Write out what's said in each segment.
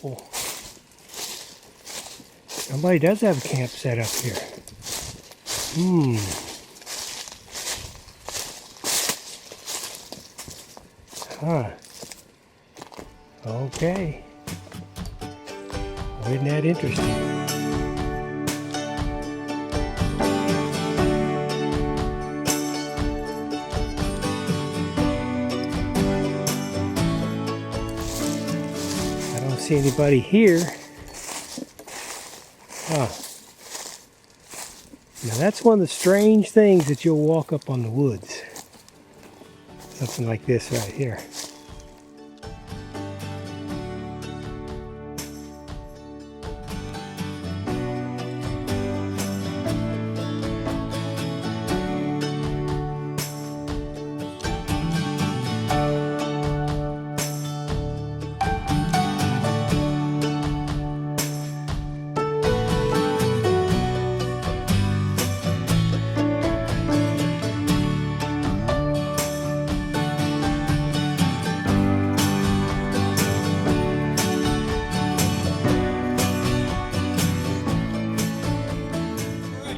Oh. Somebody does have a camp set up here. Huh. Okay. Well, isn't that interesting? I don't see anybody here. Huh. Now that's one of the strange things that you'll walk up on the woods. Something like this right here.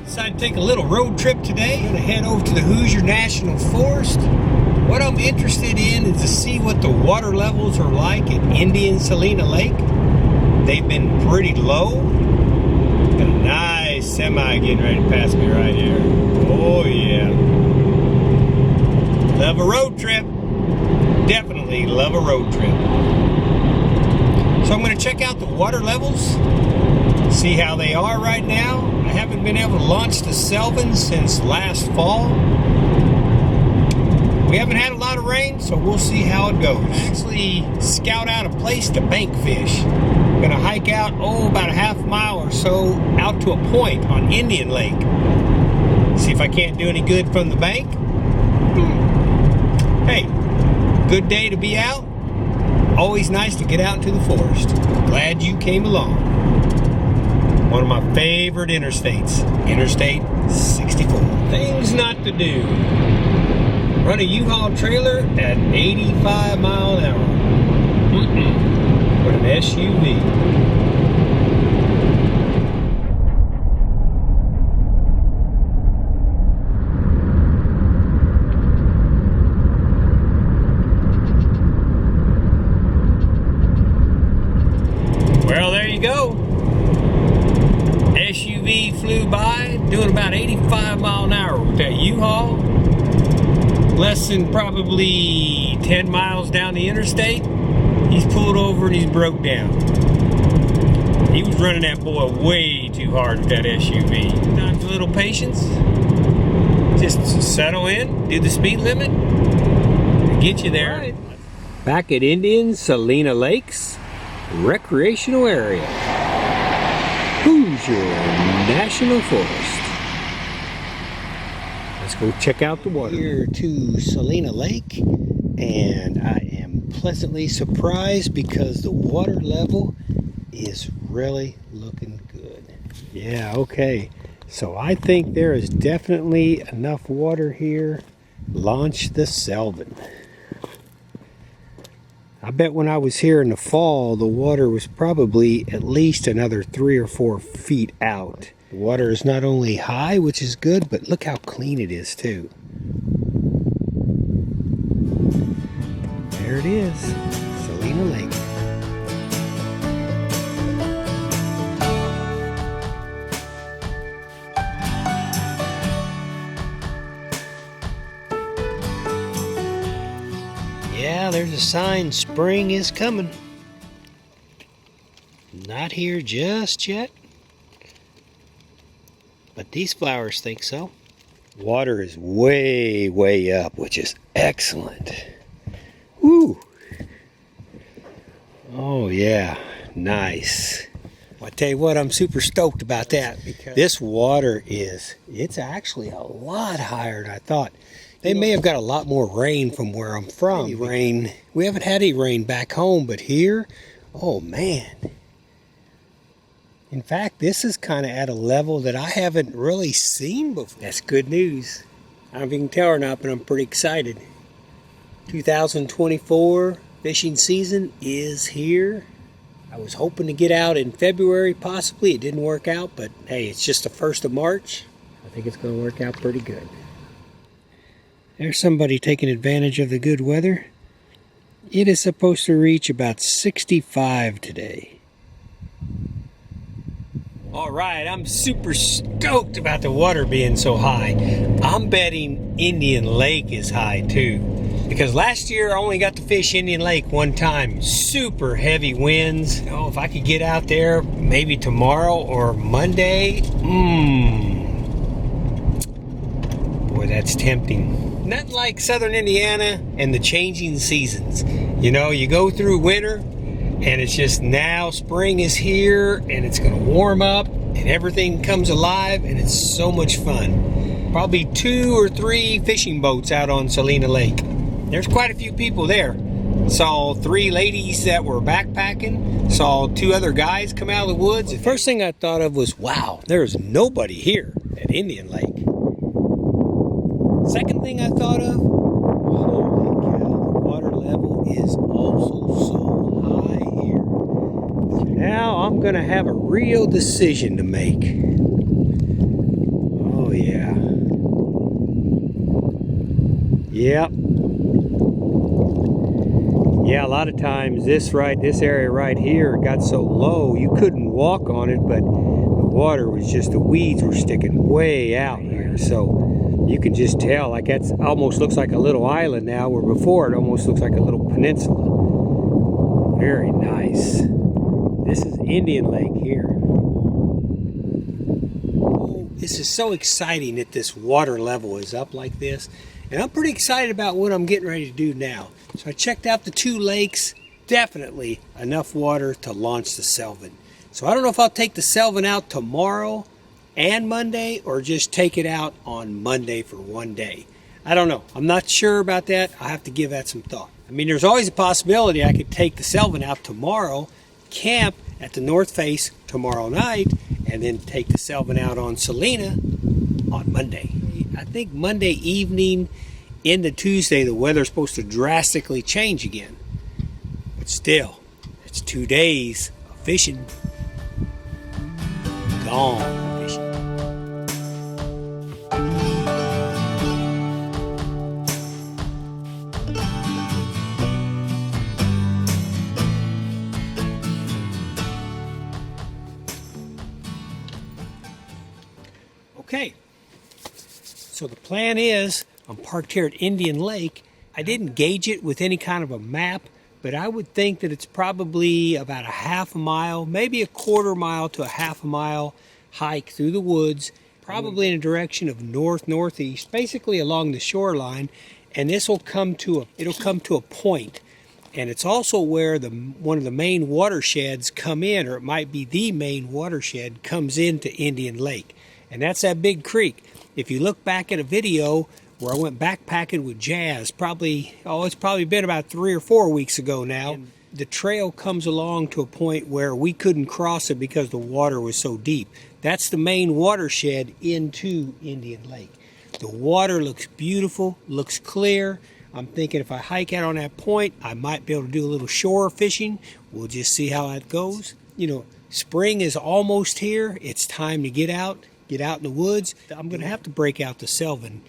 Decided to take a little road trip today. I'm going to head over to the Hoosier National Forest. What I'm interested in is to see what the water levels are like at Indian Salina Lake. They've been pretty low. Got a nice semi getting ready to pass me right here. Oh yeah. Love a road trip. Definitely love a road trip. So I'm going to check out the water levels, see how they are right now. I haven't been able to launch the Selvin since last fall. We haven't had a lot of rain, so we'll see how it goes. Actually scout out a place to bank fish. I'm gonna hike out, about a half mile or so out to a point on Indian Lake. See if I can't do any good from the bank. Hey, good day to be out. Always nice to get out into the forest. Glad you came along. One of my favorite interstates, Interstate 64. Things not to do. Run a U-Haul trailer at 85 miles an hour. With an SUV. Well, there you go. SUV flew by, doing about 85 miles an hour with that U-Haul. Less than probably 10 miles down the interstate, he's pulled over and he's broke down. He was running that boy way too hard with that SUV. Sometimes a little patience. Just settle in, do the speed limit, and get you there. Right. Back at Indian Salina Lakes recreational area. Hoosier National Forest. Let's go check out the water. Here to Salina Lake, and I am pleasantly surprised because the water level is really looking good. Yeah, okay. So I think there is definitely enough water here. Launch the Selvin. I bet when I was here in the fall, the water was probably at least another 3 or 4 feet out. The water is not only high, which is good, but look how clean it is too. There it is, Salina Lake. Yeah, there's a sign, spring is coming. Not here just yet, but these flowers think so. Water is way, way up, which is excellent. Woo! Oh yeah, nice. Well, I tell you what, I'm super stoked about that because this water it's actually a lot higher than I thought. They may have got a lot more rain from where I'm from. Rain. We haven't had any rain back home, but here, oh man. In fact, this is kind of at a level that I haven't really seen before. That's good news. I don't know if you can tell or not, but I'm pretty excited. 2024 fishing season is here. I was hoping to get out in February, possibly. It didn't work out, but hey, it's just the 1st of March. I think it's going to work out pretty good. There's somebody taking advantage of the good weather. It is supposed to reach about 65 today. All right, I'm super stoked about the water being so high. I'm betting Indian Lake is high too. Because last year I only got to fish Indian Lake one time. Super heavy winds. Oh, if I could get out there maybe tomorrow or Monday. Boy, that's tempting. Nothing like southern Indiana and the changing seasons. You know, you go through winter and it's just now spring is here and it's going to warm up and everything comes alive and it's so much fun. Probably 2 or 3 fishing boats out on Salina Lake. There's quite a few people there. Saw 3 ladies that were backpacking. Saw 2 other guys come out of the woods. The first thing I thought of was, wow, there's nobody here at Indian Lake. Second thing I thought of, holy cow, the water level is also so high here. So now I'm going to have a real decision to make. Oh yeah. Yep. Yeah, a lot of times this area right here got so low you couldn't walk on it, but the water was just, the weeds were sticking way out here. So you can just tell, like that's almost looks like a little island now, where before it almost looks like a little peninsula. Very nice. This is Indian Lake here. Oh, this is so exciting that this water level is up like this. And I'm pretty excited about what I'm getting ready to do now. So I checked out the 2 lakes. Definitely enough water to launch the Selvin. So I don't know if I'll take the Selvin out tomorrow and Monday or just take it out on Monday for one day. I don't know. I'm not sure about that. I'll have to give that some thought. I mean, there's always a possibility I could take the Selvin out tomorrow, camp at the North Face tomorrow night, and then take the Selvin out on Salina on Monday. I think Monday evening into Tuesday, the weather's supposed to drastically change again. But still, it's 2 days of fishing gone fishing. Okay, so the plan is, I'm parked here at Indian Lake. I didn't gauge it with any kind of a map, but I would think that it's probably about a half a mile, maybe a quarter mile to a half a mile hike through the woods, probably in a direction of north-northeast, basically along the shoreline, and this will come to a point. And it's also where one of the main watersheds come in, or it might be the main watershed comes into Indian Lake. And that's that big creek. If you look back at a video where I went backpacking with Jazz, it's probably been about 3 or 4 weeks ago now. And the trail comes along to a point where we couldn't cross it because the water was so deep. That's the main watershed into Indian Lake. The water looks beautiful, looks clear. I'm thinking if I hike out on that point, I might be able to do a little shore fishing. We'll just see how that goes. You know, spring is almost here. It's time to get out in the woods. I'm going to have to break out the Selvin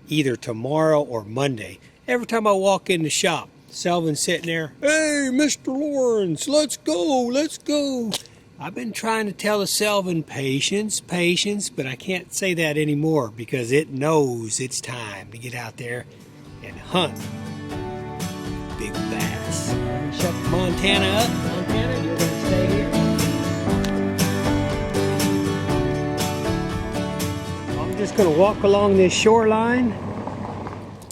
either tomorrow or Monday. Every time I walk in the shop, Selvin's sitting there, "Hey, Mr. Lawrence, let's go." I've been trying to tell the Selvin, patience, but I can't say that anymore because it knows it's time to get out there and hunt big bass. Shut Montana up. Montana, you're going to stay here. I'm just going to walk along this shoreline.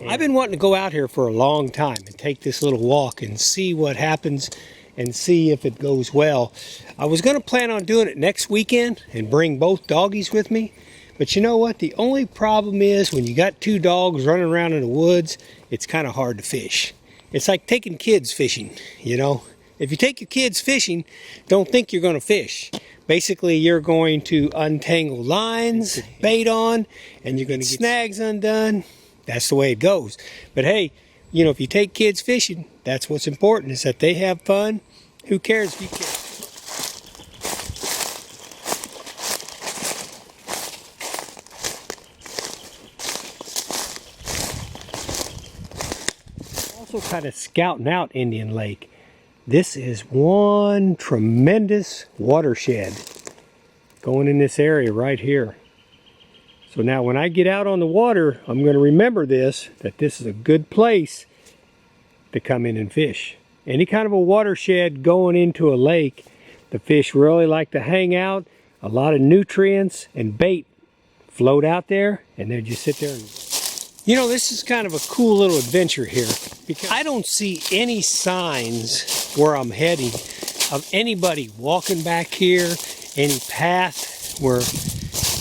I've been wanting to go out here for a long time and take this little walk and see what happens and see if it goes well. I was going to plan on doing it next weekend and bring both doggies with me. But you know what? The only problem is when you got 2 dogs running around in the woods, it's kind of hard to fish. It's like taking kids fishing, you know. If you take your kids fishing, don't think you're going to fish. Basically, you're going to untangle lines, bait on, and you're going to get snags undone. That's the way it goes. But hey, you know, if you take kids fishing, that's what's important, is that they have fun. Who cares if you catch? also kind of scouting out Indian Lake. This is one tremendous watershed going in this area right here. So now when I get out on the water, I'm going to remember this, that this is a good place to come in and fish. Any kind of a watershed going into a lake, the fish really like to hang out. A lot of nutrients and bait float out there, and they just sit there and... You know, this is kind of a cool little adventure here, because I don't see any signs where I'm heading of anybody walking back here, any path where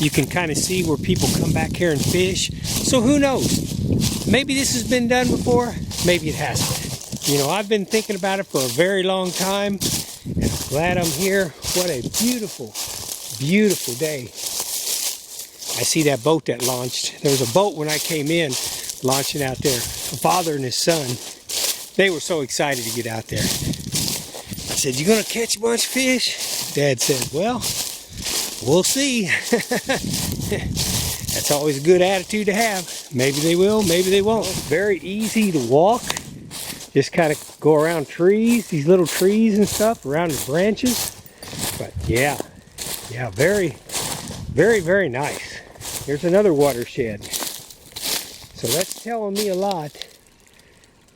you can kind of see where people come back here and fish. So who knows? Maybe this has been done before, maybe it hasn't. You know, I've been thinking about it for a very long time, and I'm glad I'm here. What a beautiful, beautiful day. I see that boat that launched. There was a boat when I came in launching out there. A father and his son, they were so excited to get out there. I said, "You gonna catch a bunch of fish?" Dad said, "Well, we'll see." That's always a good attitude to have. Maybe they will, maybe they won't. It's very easy to walk. Just kind of go around trees, these little trees and stuff, around the branches. But yeah, very, very, very nice. Here's another watershed. So that's telling me a lot.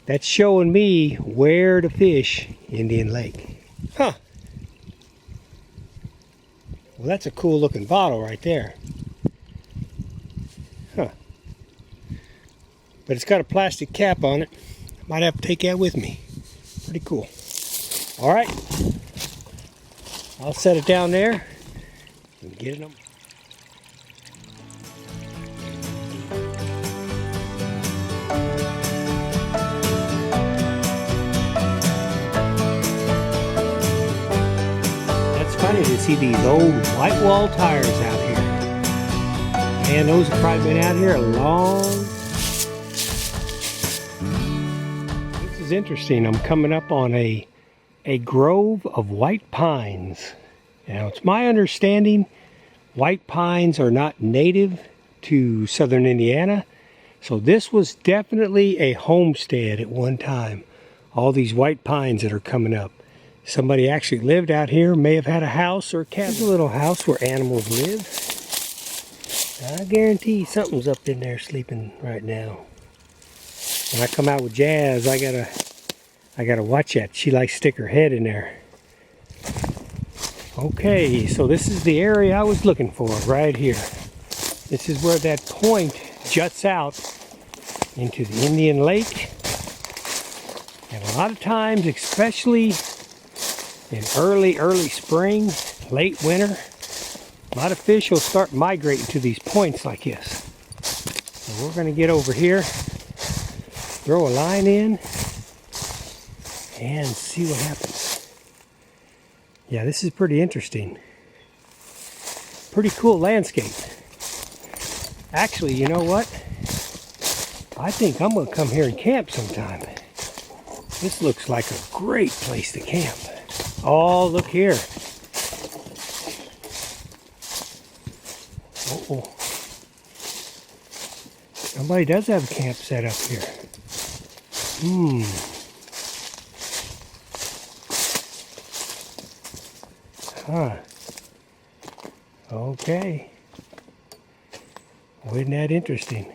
That's showing me where to fish Indian Lake. Huh. Well, that's a cool looking bottle right there. Huh. But it's got a plastic cap on it. Might have to take that with me. Pretty cool. All right. I'll set it down there and get it on. Funny to see these old white wall tires out here. Man, those have probably been out here a long... This is interesting. I'm coming up on a grove of white pines. Now, it's my understanding white pines are not native to southern Indiana. So this was definitely a homestead at one time. All these white pines that are coming up. Somebody actually lived out here, may have had a house or a cabin. There's a little house where animals live. I guarantee something's up in there sleeping right now. When I come out with Jazz, I gotta watch that. She likes to stick her head in there. Okay, so this is the area I was looking for right here. This is where that point juts out into the Indian Lake. And a lot of times, especially in early spring, late winter, a lot of fish will start migrating to these points like this. So we're going to get over here, throw a line in, and see what happens. Yeah, this is pretty interesting. Pretty cool landscape. Actually, you know what? I think I'm going to come here and camp sometime. This looks like a great place to camp. Oh, look here. Uh-oh. Somebody does have a camp set up here. Huh. Okay. Well, isn't that interesting?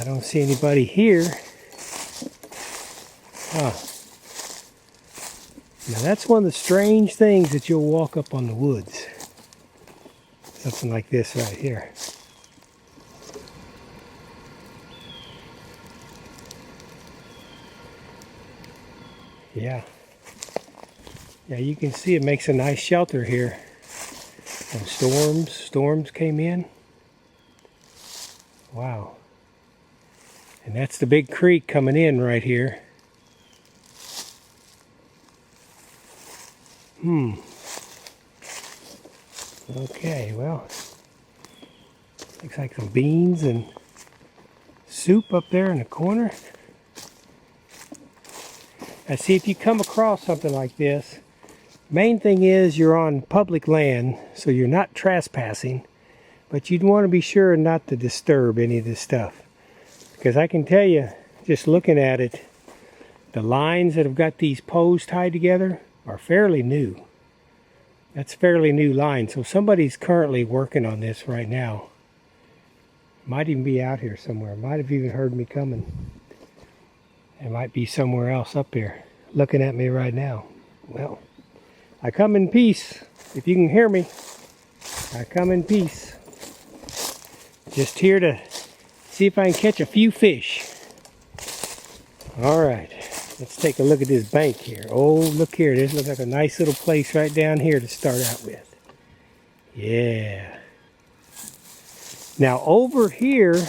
I don't see anybody here. Huh. Now that's one of the strange things that you'll walk up on the woods. Something like this right here. Yeah. Yeah, you can see it makes a nice shelter here. When storms came in. Wow. And that's the big creek coming in right here. Okay, well, looks like some beans and soup up there in the corner. Now see, if you come across something like this, main thing is you're on public land, so you're not trespassing, but you'd want to be sure not to disturb any of this stuff. because I can tell you, just looking at it, the lines that have got these poles tied together are fairly new. That's fairly new line, so somebody's currently working on this right now. Might even be out here somewhere. Might have even heard me coming. It might be somewhere else up here, looking at me right now. Well, I come in peace. If you can hear me, I come in peace. Just here to see if I can catch a few fish. All right, let's take a look at this bank here. Oh, look here. This looks like a nice little place right down here to start out with. Yeah. Now over here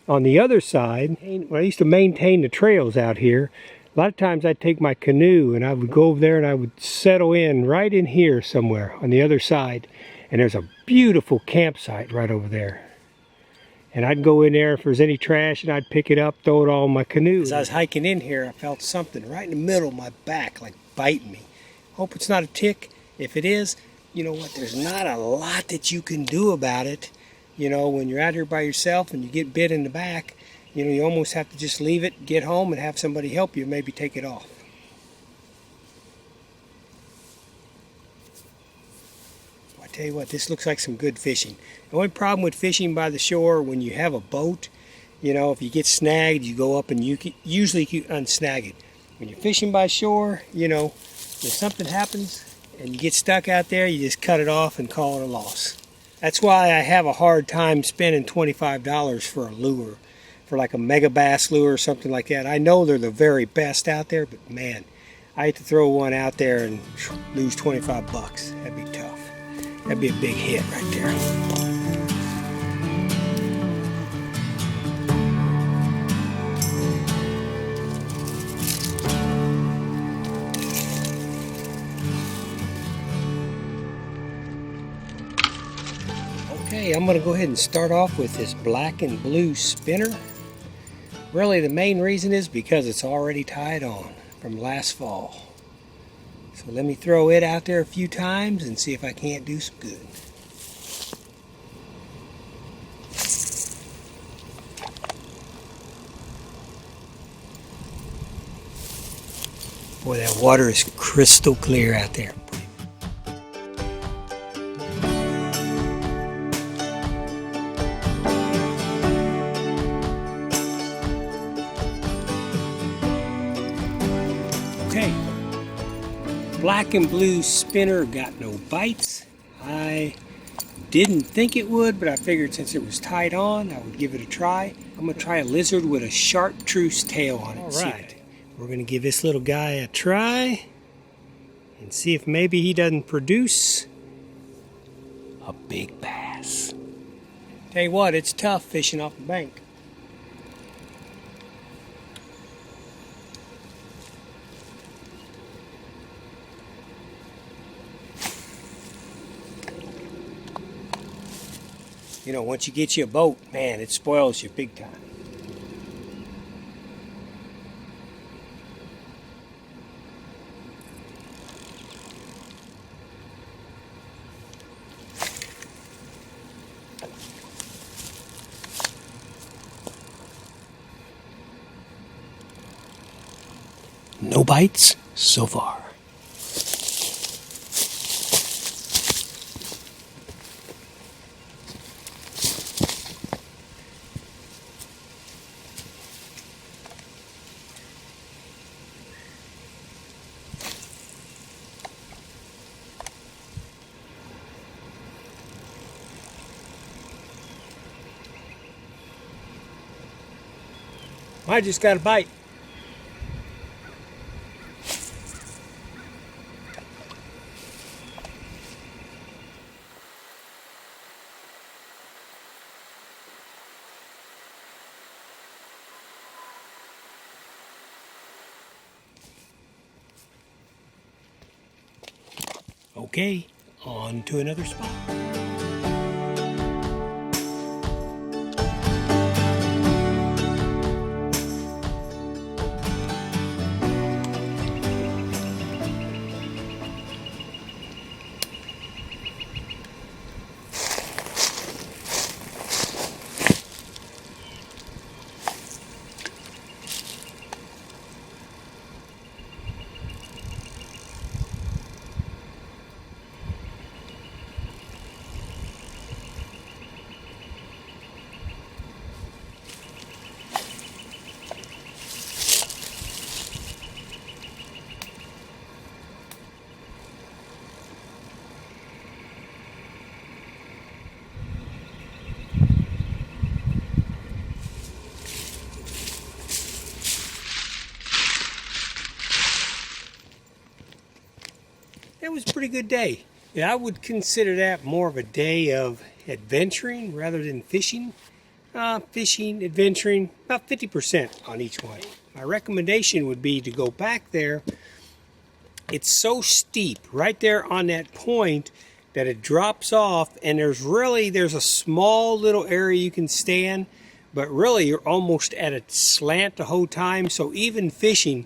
on the other side, when I used to maintain the trails out here, a lot of times I'd take my canoe and I would go over there and I would settle in right in here somewhere on the other side. And there's a beautiful campsite right over there. And I'd go in there if there's any trash and I'd pick it up, throw it all in my canoe. As I was hiking in here, I felt something right in the middle of my back, like biting me. Hope it's not a tick. If it is, you know what, there's not a lot that you can do about it. You know, when you're out here by yourself and you get bit in the back, you know, you almost have to just leave it, get home, and have somebody help you, maybe take it off. Well, I tell you what, this looks like some good fishing. The only problem with fishing by the shore, when you have a boat, you know, if you get snagged, you go up and you can, usually you unsnag it. When you're fishing by shore, you know, if something happens and you get stuck out there, you just cut it off and call it a loss. That's why I have a hard time spending $25 for a lure, for like a mega bass lure or something like that. I know they're the very best out there, but man, I hate to throw one out there and lose 25 bucks. That'd be tough. That'd be a big hit right there. Okay, I'm going to go ahead and start off with this black and blue spinner. Really, the main reason is because it's already tied on from last fall. So let me throw it out there a few times and see if I can't do some good. Boy, that water is crystal clear out there. Okay, black and blue spinner got no bites. I didn't think it would, but I figured since it was tied on, I would give it a try. I'm going to try a lizard with a chartreuse tail on it. All right, we're going to give this little guy a try and see if maybe he doesn't produce a big bass. Tell you what, it's tough fishing off the bank. You know, once you get you a boat, man, it spoils you big time. No bites so far. I just got a bite. Okay, on to another spot. that was a pretty good day. Yeah, I would consider that more of a day of adventuring rather than fishing. Fishing, adventuring, about 50% on each one. My recommendation would be to go back there. It's so steep right there on that point that it drops off, and there's a small little area you can stand, but really you're almost at a slant the whole time, so even fishing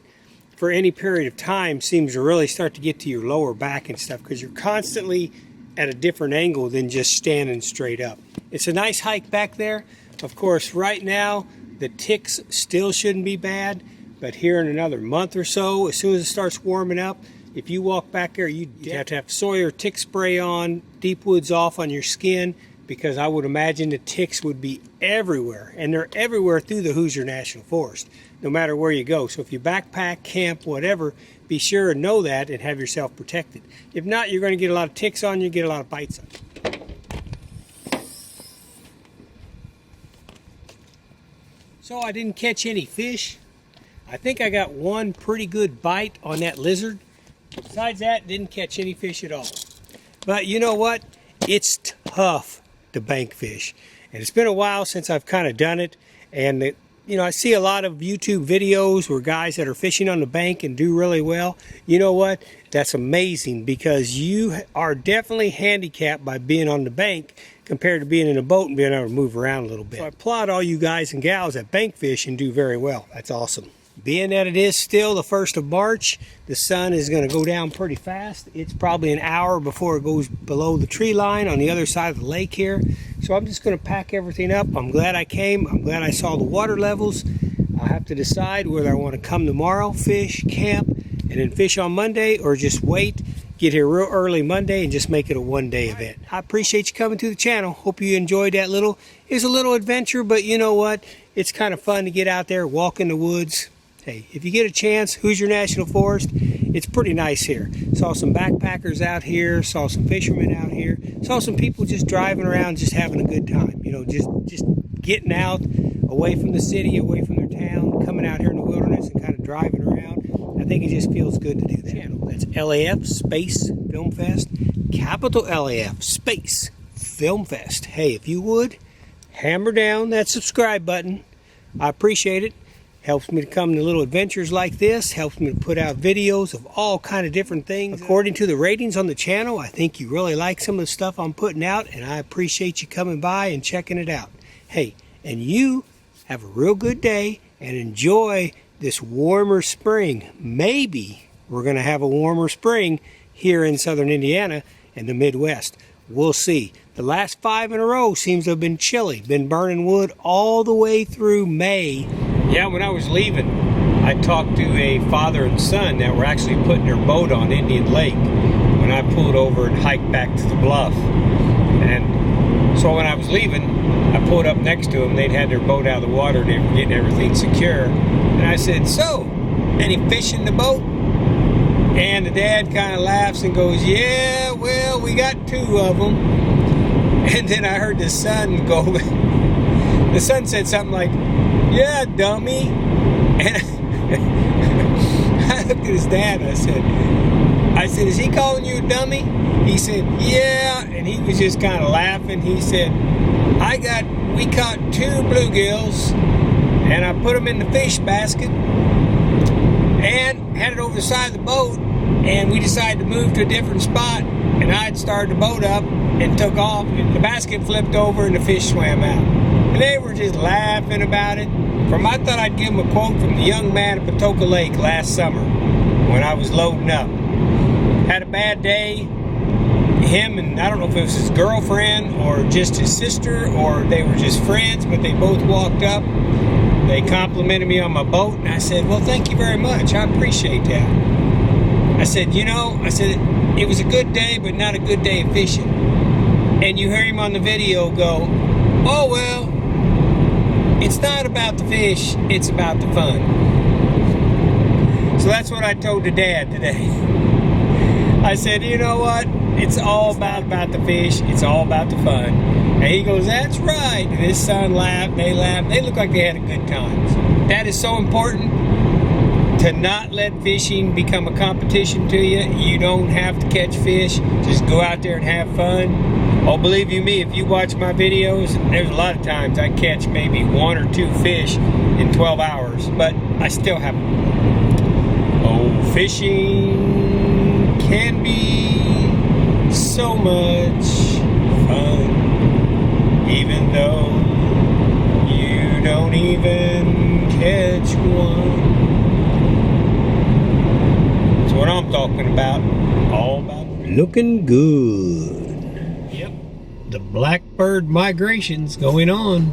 for any period of time seems to really start to get to your lower back and stuff, because you're constantly at a different angle than just standing straight up. It's a nice hike back there. Of course, right now the ticks still shouldn't be bad, but here in another month or so, as soon as it starts warming up, if you walk back there, you'd have to have Sawyer tick spray on, deep woods off on your skin, because I would imagine the ticks would be everywhere, and they're everywhere through the Hoosier National Forest, no matter where you go. So if you backpack, camp, whatever, be sure and know that and have yourself protected. If not, you're going to get a lot of ticks on you, get a lot of bites on you. So I didn't catch any fish. I think I got one pretty good bite on that lizard. Besides that, didn't catch any fish at all. But you know what? It's tough to bank fish. And it's been a while since I've kind of done it. And I see a lot of YouTube videos where guys that are fishing on the bank and do really well. You know what? That's amazing, because you are definitely handicapped by being on the bank compared to being in a boat and being able to move around a little bit. So I applaud all you guys and gals that bank fish and do very well. That's awesome. Being that it is still the 1st of March, the sun is going to go down pretty fast. It's probably an hour before it goes below the tree line on the other side of the lake here. So I'm just going to pack everything up. I'm glad I came. I'm glad I saw the water levels. I'll have to decide whether I want to come tomorrow, fish, camp, and then fish on Monday, or just wait, get here real early Monday and just make it a one-day event. I appreciate you coming to the channel. Hope you enjoyed that it's a little adventure, but you know what? It's kind of fun to get out there, walk in the woods. Hey, if you get a chance, Hoosier National Forest, it's pretty nice here. Saw some backpackers out here, saw some fishermen out here, saw some people just driving around, just having a good time. Just getting out, away from the city, away from their town, coming out here in the wilderness and kind of driving around. I think it just feels good to do that. That's LAF Space Film Fest, capital LAF Space Film Fest. Hey, if you would, hammer down that subscribe button. I appreciate it. Helps me to come to little adventures like this. Helps me to put out videos of all kind of different things. According to the ratings on the channel, I think you really like some of the stuff I'm putting out, and I appreciate you coming by and checking it out. Hey, and you have a real good day and enjoy this warmer spring. Maybe we're going to have a warmer spring here in southern Indiana and the Midwest. We'll see. The last 5 in a row seems to have been chilly. Been burning wood all the way through May. Yeah, when I was leaving, I talked to a father and son that were actually putting their boat on Indian Lake when I pulled over and hiked back to the bluff. And so when I was leaving, I pulled up next to them. They'd had their boat out of the water and they were getting everything secure. And I said, "So, any fish in the boat?" And the dad kind of laughs and goes, "Yeah, well, we got 2 of them." And then I heard the son go, the son said something like, "Yeah, dummy." And I looked at his dad and I said, "Is he calling you a dummy?" He said, "Yeah." And he was just kind of laughing. He said, we caught 2 bluegills and I put them in the fish basket and had it over the side of the boat, and we decided to move to a different spot, and I had started the boat up and took off, and the basket flipped over and the fish swam out. And they were just laughing about it. I thought I'd give them a quote from the young man at Patoka Lake last summer when I was loading up. Had a bad day. Him and I don't know if it was his girlfriend or just his sister or they were just friends, but they both walked up. They complimented me on my boat, and I said, "Well, thank you very much. I appreciate that." I said, "It was a good day, but not a good day of fishing." And you hear him on the video go, "Oh, well, it's not about the fish, it's about the fun." So that's what I told the dad today. I said, "You know what? It's all about the fish. It's all about the fun." And he goes, "That's right." And his son laughed. They laughed. They looked like they had a good time. So that is so important to not let fishing become a competition to you. You don't have to catch fish. Just go out there and have fun. Oh, believe you me, if you watch my videos, there's a lot of times I catch maybe 1 or 2 fish in 12 hours, but I still have them. Oh, fishing can be so much fun, even though you don't even catch one. That's what I'm talking about. All about looking good. Yep, the blackbird migration's going on.